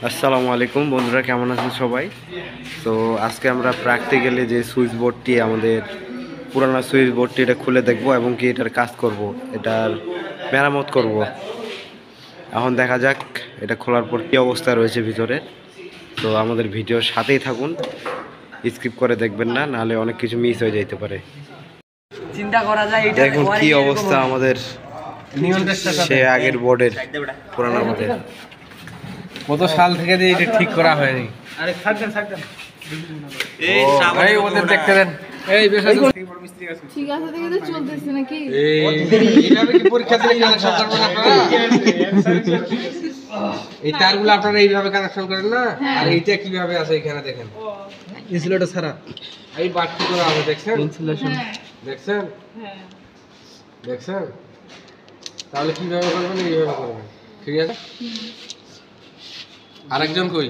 আসসালামু আলাইকুম বন্ধুরা, কেমন আছেন সবাই? তো আজকে আমরা প্র্যাকটিক্যালি যে সুইচ বোর্ডটি আমাদের পুরানো সুইচ বোর্ডটি এটা খুলে দেখব এবং কি এটার কাজ করব, এটার মেরামত করব। এখন দেখা যাক এটা খোলার পর কী অবস্থা রয়েছে ভিতরে। তো আমাদের ভিডিওর সাথেই থাকুন, স্কিপ করে দেখবেন না, নাহলে অনেক কিছু মিস হয়ে যেতে পারে। চিন্তা করা যায় এটা দেখুন কি অবস্থা আমাদের সে আগের বোর্ডের, পুরানো বোর্ডের। কত সাল থেকে যে এটা ঠিক করা হয়নি। আরে থাকবেন এই ওদের দেখতে দেন। এই বেশ ঠিক আছে দেখে তো চলতেছে নাকি? এইভাবে কি পরীক্ষা দিলে কানেকশন করবেন আপনারা? এই তারগুলো আপনারা এইভাবে কানেকশন করেন না? আর এইটা কিভাবে আছে এখানে দেখেন। ইনসুলেটর ছাড়া এই বাটটি করা আছে, দেখছেন? ইনসুলেশন দেখছেন? হ্যাঁ দেখছেন? তাহলে কিভাবে করবেন? এইভাবে করবেন, ঠিক আছে? আরেকজন কই?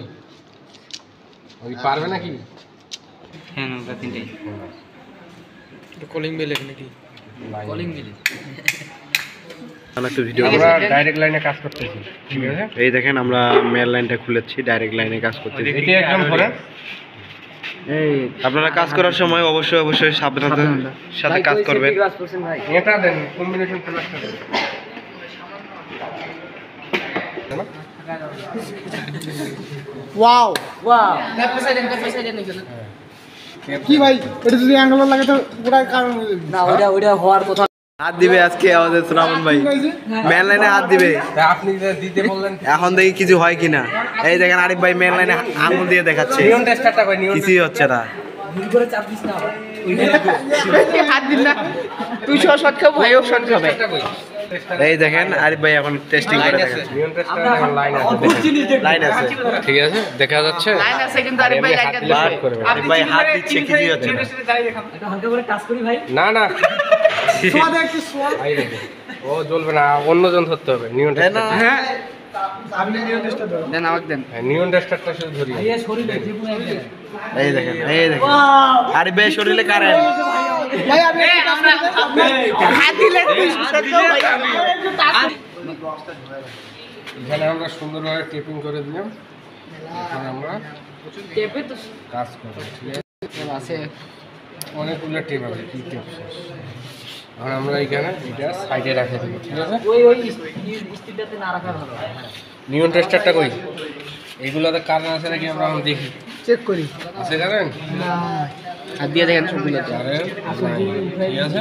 ওই পারবে নাকি? হ্যাঁ নৌকা তিনটাই কলিং বেল এখানে কি? কলিং মিলে একটা ভিডিও আমরা ডাইরেক্ট লাইনে কাজ করতেছি, ঠিক আছে? এই দেখেন আমরা মেল লাইনটা খুলেছি, ডাইরেক্ট লাইনে কাজ করতেছি। এটা একদম ধরেন। এই আপনারা কাজ করার সময় অবশ্যই সাবধানতার সাথে কাজ করবেন। ভাই এটা দেন, কম্বিনেশন প্লাসটা দেন। ওয়াও ওয়াও পয়সা দেন নাকি কি ভাই, এটা যদি অ্যাঙ্গেল লাগে তো পুরাই কারণ হয়ে যাবে। না ওইটা হওয়ার কথা। হাত দিবে আজকে আমাদের শ্রাবণ ভাই, মেন লাইনে হাত দিবে। আপনি যে দিতে বললেন, এখন দেখি কিছু হয় কিনা। এই দেখেন আরিফ ভাই মেন লাইনে আঙুল দিয়ে দেখাচ্ছে, নিয়ন টেস্টারটা কই? নিয়ন কিছুই হচ্ছে না। ভুল করে চাপ দিস না হাত দিন না, তুই শর্ট খাও ভাইও শর্ট খাবে। টেস্টারটা কই? এই দেখেন আরিফ ভাই এখন টেস্টিং করে দেখাচ্ছে। নিয়ন টেস্টার এখন লাইন আছে, লাইন আছে, ঠিক আছে? দেখা যাচ্ছে? লাইন আছে কিন্তু আরিফ ভাই লাইন হাত দিলে করবে না। আরিফ ভাই হাত দিচ্ছে, কিছুই হচ্ছে না। একটু হালকা করে টাচ করি ভাই। না না, সোয়া দে একটু সোয়া। আই দেখো, ও জ্বলবে না, অন্যজন ধরতে হবে। নিয়ন টেস্টার, হ্যাঁ আপনি নিয়ন টেস্টটা দাও। দেন আমাকে দেন। নিয়ন টেস্টারটা শুধু ধরি। এই শরীরে যে পুরো একদম এই দেখেন আরিফ ভাই শরীরে কারেন্ট। ভাই আপনি একটু কাজ করবেন। হাত দিলে তুই শর্ট খাও ভাই। এখানে আমরা সুন্দরভাবে টেপিং করে দিলাম। এখন আমরা টেপে তো কাজ করব, ঠিক আছে? আছে অনেকগুলো টেপ আছে, কি টেপ শেষ। এখন আমরা এখানে এটা সাইডে রাখে দেবো, ঠিক আছে? ওই স্টিলটাতে না রাখা ভালো। নিয়ন টেস্টারটা কই? এইগুলোতে কারেন্ট আছে নাকি আমরা এখন দেখি। চেক করি। আছে কারেন্ট? হাত দিয়ে দেখেন সবগুলো। কারেন্ট ঠিক আছে?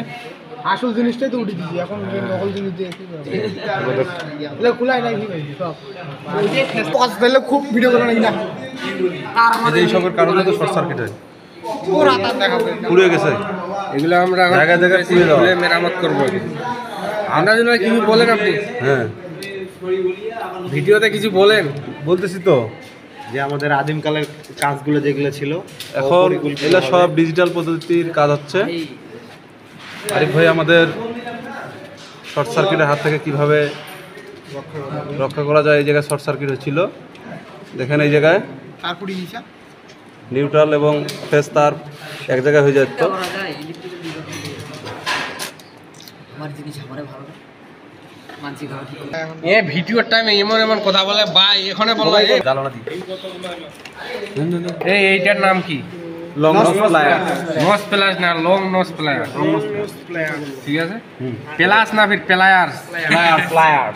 আসল জিনিসটাই তো উঠে দিছি, এখন নকল জিনিস দিয়ে কি করব? এগুলো খোলাই নাই কি ভাই সব। পাঁচ দিলে খুব ভিডিও করে নাকি না? এই সবের কারণে তো শর্ট সার্কিট হয়, পুরা তার দেখাবে। পুড়ে গেছে। এগুলো আমরা এখন জায়গায় জায়গায় পুড়ে দেওয়া। খুলে মেরামত করবো। আমরা জন্য কিছু বলেন আপনি, হ্যাঁ ভিডিওতে কিছু বলেন। বলতেছি তো, যে আমাদের আদিমকালের কাজগুলো যেগুলো ছিল এখন এগুলো সব ডিজিটাল পদ্ধতির কাজ হচ্ছে। আরিফ ভাই আমাদের শর্ট সার্কিটের হাত থেকে কিভাবে রক্ষা করা যায়, এই জায়গায় শর্ট সার্কিট হচ্ছিল। দেখেন এই জায়গায় তারপরে নিচা নিউট্রাল এবং ফেস তার এক জায়গায় হয়ে যেত। আমার জিনিস আমারে ভালো না মানসিক ভাবে ঠিক এ ভিডিওর টাইমে এমন কথা বলে ভাই, এখানে বলবা জ্বালানা দিই। এই এইটার নাম কি? লং প্লায়ার, নস প্লাস না, লং নস প্লায়ার, ঠিক আছে? প্লাস না ফির প্লায়ার্স, প্লায়ার।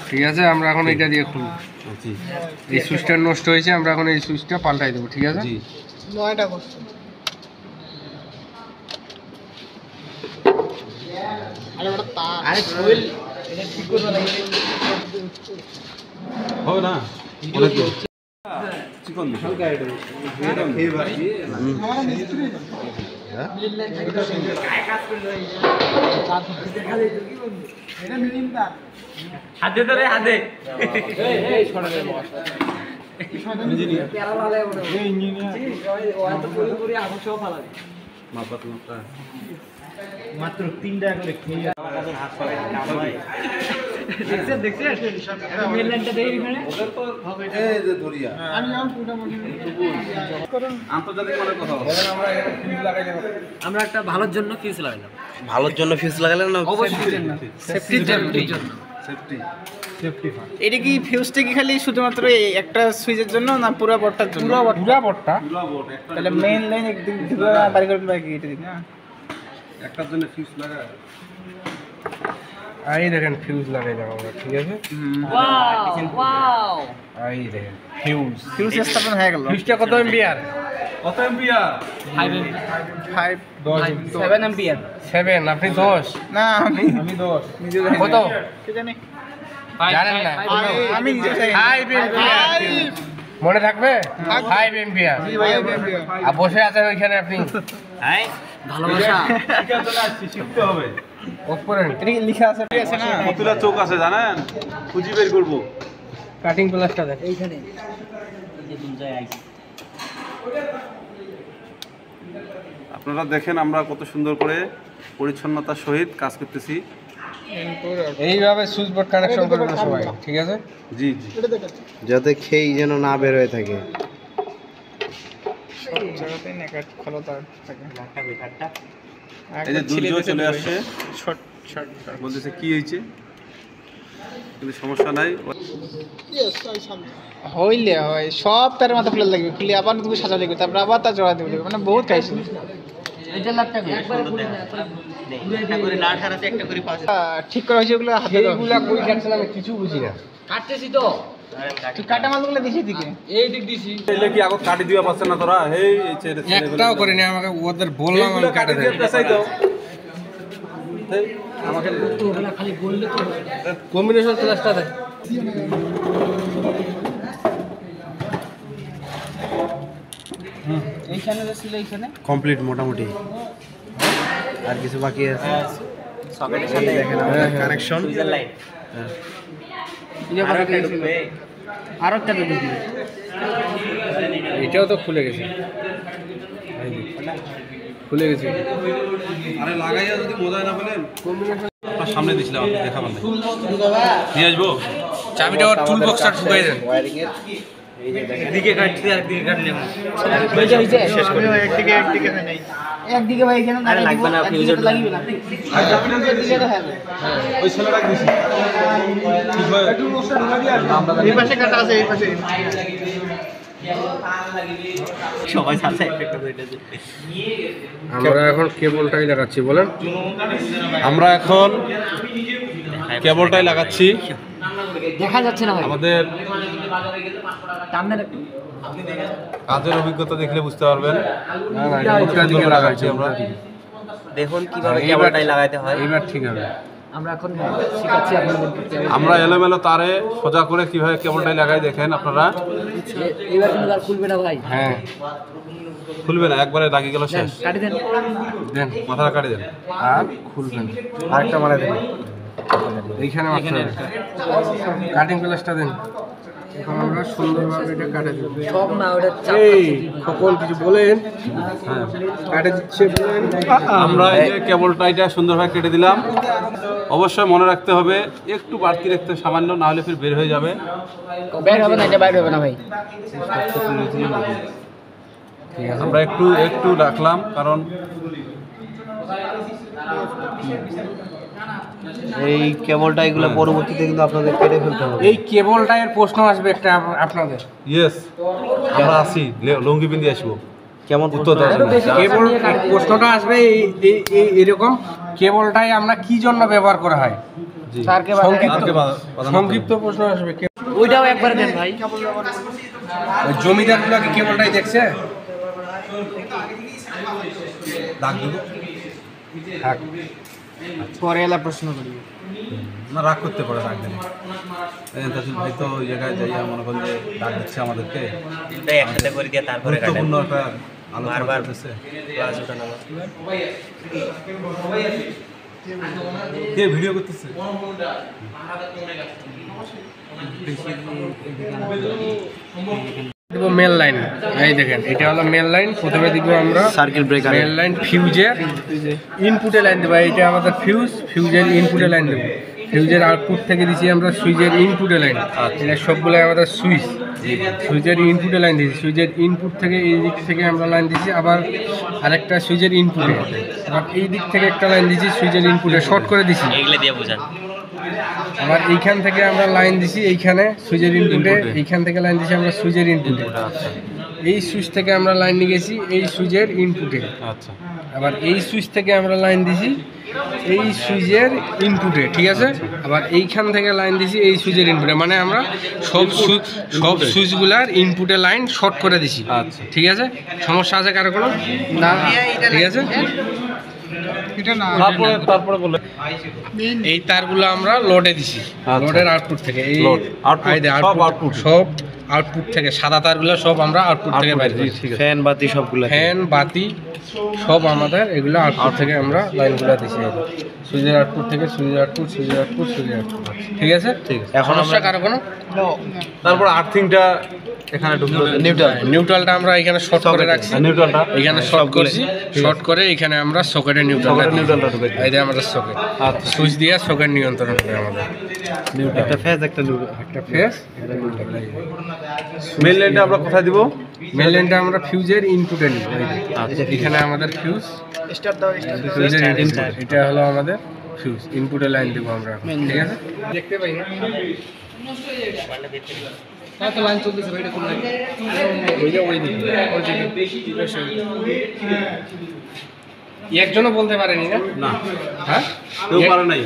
ঠিক আছে? আমরা এখন এটা দিয়ে খুলব। জি এই সুইচটা নষ্ট হয়েছে, আমরা এখন এই সুইচটা পাল্টাই দেবো, ঠিক আছে? জি। 9টা করছে। আরে বড় তার। আরে শরীর এটা ঠিক করবে না। হবে না অনেক দূর। চিকন হালকা এটা এটা মিলিম তার। হাতে ধরে হাতে এই ছড়া দে ইঞ্জিনিয়ার প্যারা ভালো বড় এই ইঞ্জিনিয়ার ও এত পুরো আগুন সব ফালা দে মাপাত মাত্রা মাত্র 3 টাকা করে খেয়ে আমাদের হাত পায় ভাই। দেখছেন মেন লাইনটা দেই এখানে এই যে ধরিয়া আমি নাম পুরো মনে করুন। আন্তর্জাতিক মানের কথা আমরা একটা ভালোর জন্য ফিউজ লাগাইলাম। ভালোর জন্য ফিউজ লাগালেন না? অবশ্যই সেফটির জন্য সেফটি ফার্স্ট। এটা কি ফিউজটা কি খালি শুধুমাত্র এই একটা সুইচের জন্য না পুরো বোর্ডটার জন্য? পুরা বটটা তাহলে মেইন লাইন একদিক থেকে বাড়ি করবেন বাকি এটা দিন না। একটার জন্য ফিউজ লাগায়। এই দেখেন ফিউজ লাগাইলাম আমরা, ঠিক আছে? এই দেখেন ফিউজ। ফিউজ স্থাপন হয়ে গেল। ফিউজটা কত এম্পিয়ার? কত এম্পিয়ার? 7 এম্পিয়ার। 7, আপনি 10? না আমি দশ। নিজে কত? কি জানি জানেন না? আমি নিজে জানি 5 এম্পিয়ার। মনে থাকবে? 5 এম্পিয়ার। আর বসে আছেন ওইখানে আপনি। ভালোবাসা। শিখতে হবে। অফ করেন। এটা কি লেখা আছে না? কতটা চোখ আছে জানেন? খুঁজি বের করবো। কাটিং প্লাসটা দেখ। এইখানে আপনারা দেখেন আমরা কত সুন্দর করে পরিচ্ছন্নতার সহিত কাজ করতেছি। এইভাবে সুইচ বোর্ড কানেকশন করবেন সবাই, ঠিক আছে? জি জি। যাতে খেই যেন না বের হয়ে থাকে। সব জায়গাতেই নেকাট খোলা তার থাকে। এই যে দুর্যোগ চলে আসছে, শর্ট শর্ট বলতেছে কি হয়েছে, কিন্তু সমস্যা নাই। হইলে হয় সব তার মাথা খুলে লাগবে, খুলে আবার তুমি সাজা লাগবে, তারপর আবার তার জোড়া দেবে, মানে বহুত খাইছি। এটা লাখ টাকা একবার করে না ঠারাতে একটা করে পাঁচ ঠিক করা হয়েছে ওগুলো হাতে দাও। এইগুলা কই কাটছেন আমি কিছু বুঝি না। কাটতেছি তো তুই কাটা মালগুলো দিছিস দিকে এই দিক দিছি। এলে কি আগত কাটি দিবা পাচ্ছেন না তোরা? এই ছেড়ে একটাও করে নি, আমাকে ওদের বললাম আমি কাটে দেব। পেছাই দাও। আমাকে তো ওগুলা খালি বললে তো কম্বিনেশন ক্লাসটা দেখ। এইখানে যে ছিল এইখানে কমপ্লিট মোটামুটি। আর কিছু বাকি আছে। সকেটের সাথে দেখেন আমাদের কানেকশন। সুইচের লাইন আরো একটা ঢুকবে, আরো একটা ঢুকবে। এটাও তো খুলে গেছে, এই যে, খুলে গেছে। আরে লাগাইয়া যদি মজা না বলেন আপনার সামনে দিছিলাম, আপনি দেখাবেন না। নিয়ে আসবো চাবিটা ওর টুল বক্সটা ঢুকাই দেন। এদিকে কাটছি আর একদিকে কাটলে শেষ করে একদিকে একদিকে নেই, একদিকে ভাই এখানে আরে লাগবে না, ফিউজ লাগবে না, দিকে তো হবে। ওই ছেলেটা দিছি ঠিক হয়। এই পাশে কাটা আছে, এই পাশে সবাই সাথে একটা করে দিতে। আমরা এখন কেবলটাই লাগাচ্ছি, বলেন। আমরা এখন কেবলটাই লাগাচ্ছি। দেখা যাচ্ছে না ভাই, আমাদের টার্মিনাল একটু কাজের অভিজ্ঞতা দেখলে বুঝতে পারবেন। উল্টা দিকে লাগাচ্ছি আমরা। দেখুন কিভাবে কেবলটাই লাগাইতে হয়। এইবার ঠিক হবে। আমরা এখন শিখাচ্ছি আপনাদের। আমরা এলোমেলো তারে সোজা করে কিভাবে কেবলটাই লাগাই দেখেন আপনারা। এবার কিন্তু আর খুলবে না ভাই, হ্যাঁ, খুলবে না, একবারে লাগিয়ে গেল শেষ। কাটি দেন। দেন মাথাটা কাটি দেন। আর খুলবেন। আরেকটা মারা দেন। এইখানে মারতে হবে। কাটিং প্লাসটা দেন। এখন আমরা সুন্দরভাবে এটা কাটে দেব। সব না ওটা চাপ এই সকল কিছু বলেন। হ্যাঁ, কাটে দিচ্ছে বলেন। আমরা এই যে কেবলটা এটা সুন্দরভাবে কেটে দিলাম। অবশ্যই মনে রাখতে হবে একটু বাড়তি রাখতে হবে সামান্য, না হলে ফির বের হয়ে যাবে। বের হবে না, এটা বাইরে হবে না ভাই। আমরা একটু একটু রাখলাম কারণ এই কেবলটা এগুলো পরবর্তীতে কিন্তু আপনাদের কেটে ফেলতে হবে। এই কেবলটা এর প্রশ্ন আসবে একটা আপনাদের। ইয়েস, আমরা আসি লুঙ্গি পিন্দি আসবো। কেমন উত্তর দেওয়ার জন্য। কেবল প্রশ্নটা আসবে এরকম, কেবলটাই আমরা কি জন্য ব্যবহার করা হয়? জি। স্যারকে সংক্ষিপ্ত প্রশ্ন আসবে। ওইটাও একবার দেন ভাই। ওই জমিদারগুলো কি কেবলটাই দেখছে? ডাক দেবো থাক। পরে এলা প্রশ্ন করি। না, রাগ করতে পারে, ডাক দেন। তাসিল ভাই তো ওই জায়গায় যাইয়া মনে করেন যে ডাক দিচ্ছে আমাদেরকে, একসাথে করে দিয়ে তারপরে কাটেন। গুরুত্বপূর্ণ একটা আলোচনা বারবার করতেছে। ক্লাস ওঠানো। কে ভিডিও করতেছে? দিব মেল লাইন। এই দেখেন, এটা হলো মেল লাইন। প্রথমে দিব আমরা সার্কিট ব্রেকার। মেল লাইন ফিউজের ইনপুটে লাইন দেবো। এইটা আমাদের ফিউজের ইনপুটে লাইন দেবো। ফিউজের আউটপুট থেকে দিচ্ছি আমরা সুইচের ইনপুটে লাইন। এটা সবগুলো আমাদের সুইচের ইনপুটে লাইন দিচ্ছি। সুইচের ইনপুট থেকে এই দিক থেকে আমরা লাইন দিচ্ছি, আবার আরেকটা সুইচের ইনপুটে, আবার এই দিক থেকে একটা লাইন দিচ্ছি সুইচের ইনপুটে, শর্ট করে দিচ্ছি। এগুলো দিয়ে বোঝান। আবার এইখান থেকে আমরা লাইন দিছি এইখানে সুইচের ইনপুটে, এইখান থেকে লাইন দিছি আমরা সুইচের ইনপুটে। এই সুইচ থেকে আমরা লাইন নিয়ে গেছি এই সুইচের ইনপুটে। আচ্ছা আবার এই সুইচ থেকে আমরা লাইন দিছি এই সুইচের ইনপুটে, ঠিক আছে। আবার এইখান থেকে লাইন দিছি এই সুইচের ইনপুটে, মানে আমরা সব সুইচগুলার ইনপুটে লাইন শর্ট করে দিছি। আচ্ছা ঠিক আছে, সমস্যা আছে কারো কোনো? না, ঠিক আছে। এটা না তারপরে বলে এই তারগুলো আমরা লোডে দিছি, লোডের আউটপুট থেকে। এই Load, output, এই যে সব আউটপুট, output। সব আউটপুট থেকে সাদা তারগুলো সব আমরা আউটপুট থেকে বাইর করি। ফ্যান বাতি সবগুলো ফ্যান বাতি সব আমাদের এগুলো আউটপুট থেকে আমরা লাইনগুলো দিছি। সুইচের আউটপুট থেকে সুইচের আউটপুট, সুইচের আউটপুট, সুইচের আউটপুট, ঠিক আছে। এখন সমস্যা কারো কোনো? তারপর আর্থিংটা এখানে ঢুকলো, নিউট্রালটা আমরা এখানে শর্ট করে রাখছি, নিউট্রালটা এখানে শর্ট করছি, শর্ট করে এখানে আমরা সকেটে নিউট্রালটা ঢুকে এই যে আমাদের সকেট, সুইচ দিয়ে সকেট নিয়ন্ত্রণ করে আমাদের। একটা ফ্যান একটা একটা ফেস, একটা নিউট্রাল। মেন লাইনটা আমরা কোথায় দিব? মেন লাইনটা আমরা ফিউজের ইনপুটে নিব। এখানে আমাদের ফিউজ, স্টার্ট দাও ফিউজের ইনপুট, এটা হলো আমাদের ফিউজ, ইনপুটে লাইন দিব আমরা এখন, ঠিক আছে। দেখতে পাই না তো লাইন চলতেছে ভাই, এটা কোন লাইন? ওই যে ওই দিকে, ওই দিকে একজনও বলতে পারেনি না? না হ্যাঁ, কেউ পারে নাই,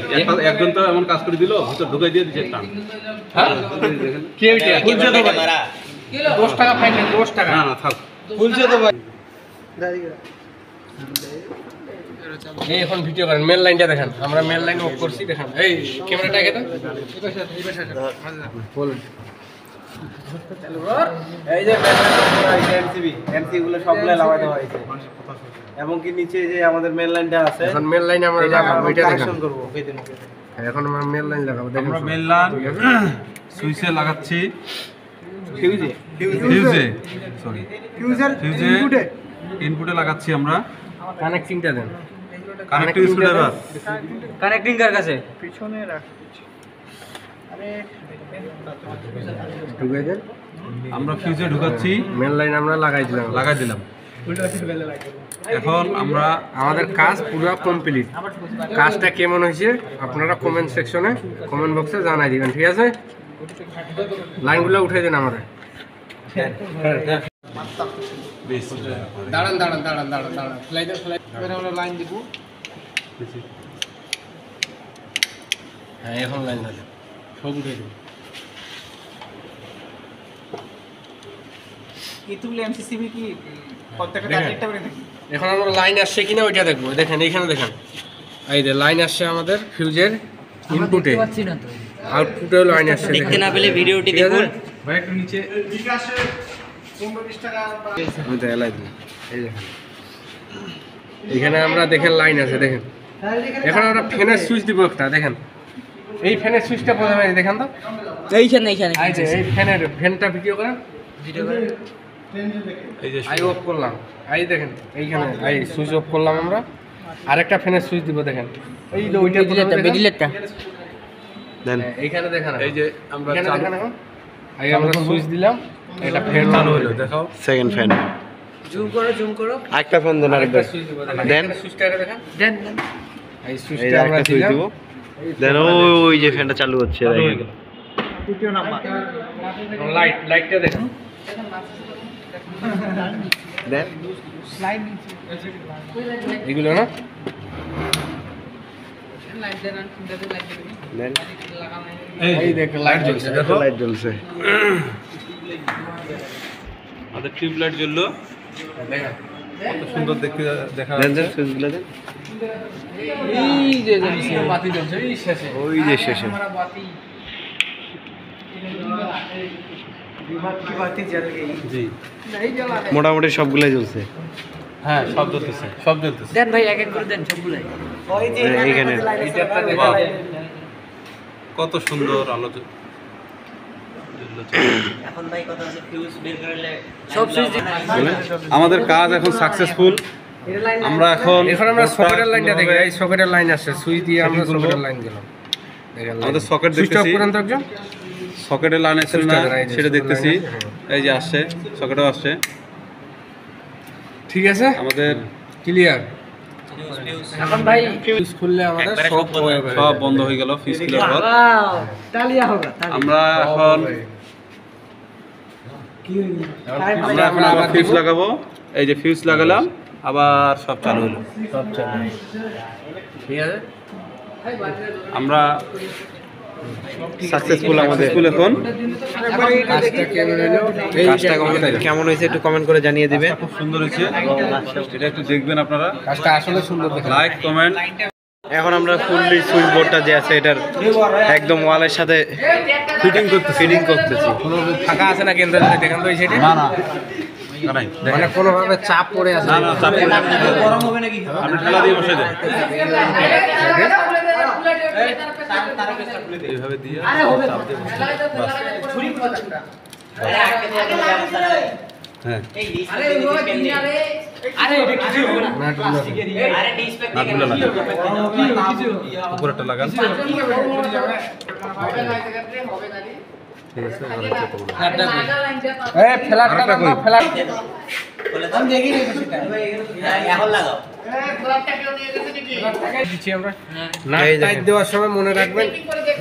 একজন তো এমন কাজ করে দিল, ভিতর ঢুকাই দিয়ে দিচ্ছে টান। হ্যাঁ, কে ওইটা? 10 টাকা ফাইন, 10 টাকা। না না থাক, এই এখন ভিডিও করেন, মেল লাইনটা দেখেন, আমরা মেল লাইন অফ করছি, দেখেন। এই ক্যামেরাটা আগে দাও, বলুন। এই যে এমসি গুলো সবগুলো লাগানো হয়েছে, এবং কি নিচে যে আমাদের মেন লাইনটা আছে, এখন মেল লাইন আমরা লাগাবো, এটা দেখেন। কানেকশন করব। এখন আমরা মেল লাইন লাগাবো, দেখেন। আমরা মেন লাইন সুইচে লাগাচ্ছি, ফিউজে ফিউজে সরি ইউজার ফিউজে ইনপুটে লাগাচ্ছি আমরা। কানেক্টিংটা দেন, কানেক্টিং স্ক্রুড্রাইভার কানেক্টিং কার কাছে? পিছনে রাখ ঢুকে দেন। আমরা ফিউজে ঢুকাচ্ছি, মেল লাইন আমরা লাগাই দিলাম, লাগাই দিলাম। এখন আমরা আমাদের কাজ পুরো কমপ্লিট। কাজটা কেমন হয়েছে আপনারা কমেন্ট সেকশনে, কমেন্ট বক্সে জানাই দিবেন, ঠিক আছে। লাইনগুলো উঠে দেন আমাদের। দাঁড়ান দাঁড়ান দাঁড়ান দাঁড়ান দাঁড়ান, ফ্লাই দেন, ফ্লাই। এবারে আমরা লাইন দিব। হ্যাঁ, এখন লাইন দেন, সব উঠে দিন। ইতুল এমসিসিবি কি প্রত্যেকটা দেখেন। একটা করে দেখি। এখন আমরা লাইন আসছে কিনা ওইটা দেখবো, দেখেন এইখানে দেখেন। এই যে লাইন আসছে আমাদের ফিউজের ইনপুটে, পাচ্ছি না তো। আউটপুটেও লাইন আসছে। দেখতে না পেলে ভিডিওটি ঠিক আছে? দেখুন। ভাই একটু নিচে আমি তো এলাই দিই। এই দেখেন, এখানে আমরা দেখেন লাইন আছে, দেখেন। এখন আমরা ফ্যানের সুইচ দিব একটা, দেখেন। এই ফ্যানের সুইচটা প্রথমে দেখেন তো, এইখানে এইখানে এই যে এই ফ্যানটা ভিডিও করেন, ভিডিও করে এই যে আই অফ করলাম, আই দেখেন এইখানে আই সুইচ অফ করলাম আমরা। আরেকটা ফ্যানের সুইচ দিব, দেখেন। এই যে ওইটা বেডিলেটটা দেন এইখানে দেখেন, এই যে আমরা এখানে চালু দেখেন। এখন আই আমরা সুইচ দিলাম, এটা ফ্যান চালু হলো, দেখাও। সেকেন্ড ফ্যান, জুম করো একটা ফ্যান দেন, আরেকটা সুইচ দিব, দেন। সুইচটা দেখেন। দেন এই এই সুইচটা যে আমরা আরেকটা সুইচ দিলাম। দিব, দেন ওই যে ফ্যানটা চালু হচ্ছে, দেখেন। তৃতীয় নাম্বার লাইটটা দেখেন। দেন লাইন এগুলো না, দেন এই দেখেন লাইট জ্বলছে, দেখো। লাইট জ্বলছে, আমাদের টিউব লাইট জ্বললো, দেখেন কত সুন্দর দেখতে দেখা দেন যাচ্ছে। দেন সুইচগুলো দেন। এই যে জ্বলছে, বাতি জ্বলছে এই শেষে। ওই যে শেষে জি মোটামুটি সবগুলাই জ্বলছে। হ্যাঁ, সব জ্বলতেছে, সব জ্বলতেছে। দেন ভাই, এক এক করে দেন সবগুলাই। এইখানে এইটা দেখেন। বাহ, কত সুন্দর আলো জ্বলছে। এখন ভাই কথা হচ্ছে ফিউজ বের করলে সব সুইচ আমাদের কাজ এখন সাকসেসফুল। আমরা এখন এখন আমরা সকেটের লাইনটা দেখি, এই সকেটের লাইন আসছে, সুইচ দিয়ে আমরা সকেটের লাইন দিলাম। দেখেন আমাদের সকেট সুইচটা অফ দেখতেছি, করেন তো একজন। সকেটের লাইন আছে না সুইচটা এই যে সেটা দেখতেছি। লাইন আছে, এই যে আসছে, সকেটও আসছে। ঠিক আছে, আমাদের ক্লিয়ার। এখন ভাই ফিউজ খুললে আমাদের সব সব বন্ধ হয়ে গেল ফিউজ খুলে পর তালিয়া হোগা আমরা এখন আবার ফিউজ লাগাবো। এই যে ফিউজ লাগালাম, আবার সব চালু হলো। ঠিক আছে। আমরা সাকসেসফুল আমাদের স্কুল এখন কাজটা কেমন হলো? কাজটা কেমন হয়েছে একটু কমেন্ট করে জানিয়ে দিবেন। খুব সুন্দর হয়েছে, এটা একটু দেখবেন আপনারা। কাজটা আসলে সুন্দর দেখে। Like comment. এখন আমরা ফুললি সুইচ বোর্ডটা যে আছে এটার একদম ওয়ালের সাথে ফিটিং করতেছি। কোনো ফাঁকা আছে না কেন্দ্রে দেখেন তো এই সাইডে? না না নাই, মানে কোনোভাবে চাপ পড়ে আছে না না চাপ করে গরম হবে নাকি? আপনি ঠেলা দিয়ে বসে দেন, এইভাবে দিয়ে চাপ দিয়ে বসে দেন। হ্যাঁ নাটগুলো লাগান, উপরেরটা লাগান। ঠিক আছে, ভালো হচ্ছে তোমার। এই ফ্ল্যাটটা কই? ফ্ল্যাট দিচ্ছি আমরা। নাট এই দেখেন। টাইট দেওয়ার সময় মনে রাখবেন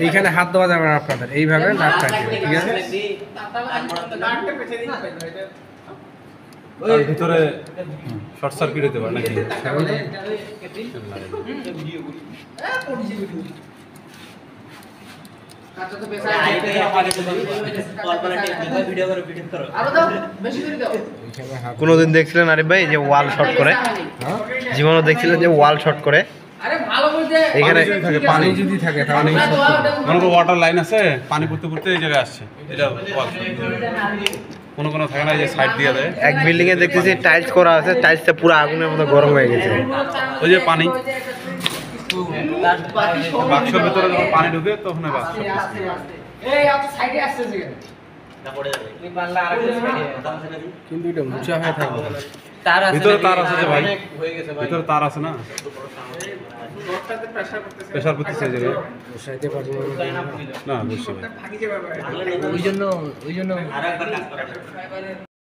এইখানে হাত দেওয়া যাবে না আপনাদের, এইভাবে নাট টাইট দেবেন, ঠিক আছে? তার ভিতরে শর্ট সার্কিট হতে পারে নাকি? এইখানে হাত কোনোদিন দেখছিলেন আরিফ ভাই যে ওয়াল শর্ট করে? জীবনও দেখছিলেন যে ওয়াল শর্ট করে? এখানে পানি যদি থাকে তাহলে মনে করো ওয়াটার লাইন আছে, পানি পড়তে পড়তে এই জায়গায় আসছে, এটা ওয়াল। কোনো কোনো থাকে না যে সাইড দিয়ে দেয়। এক বিল্ডিং এ দেখতেছি টাইলস করা আছে, টাইলসটা পুরো আগুনের মতো গরম হয়ে গেছে। ওই যে পানি বাক্সের ভিতরে যখন পানি ঢুকে তখন বাক্স কিন্তু এটা উঁচা হয়ে থাকবে। ভিতরে তার আছে যে ভাই, ভিতরে তার আছে না, প্রেশার করতেছে এই জায়গায়। বসাইতে পারবো না বুঝছি ভাই। ওই জন্য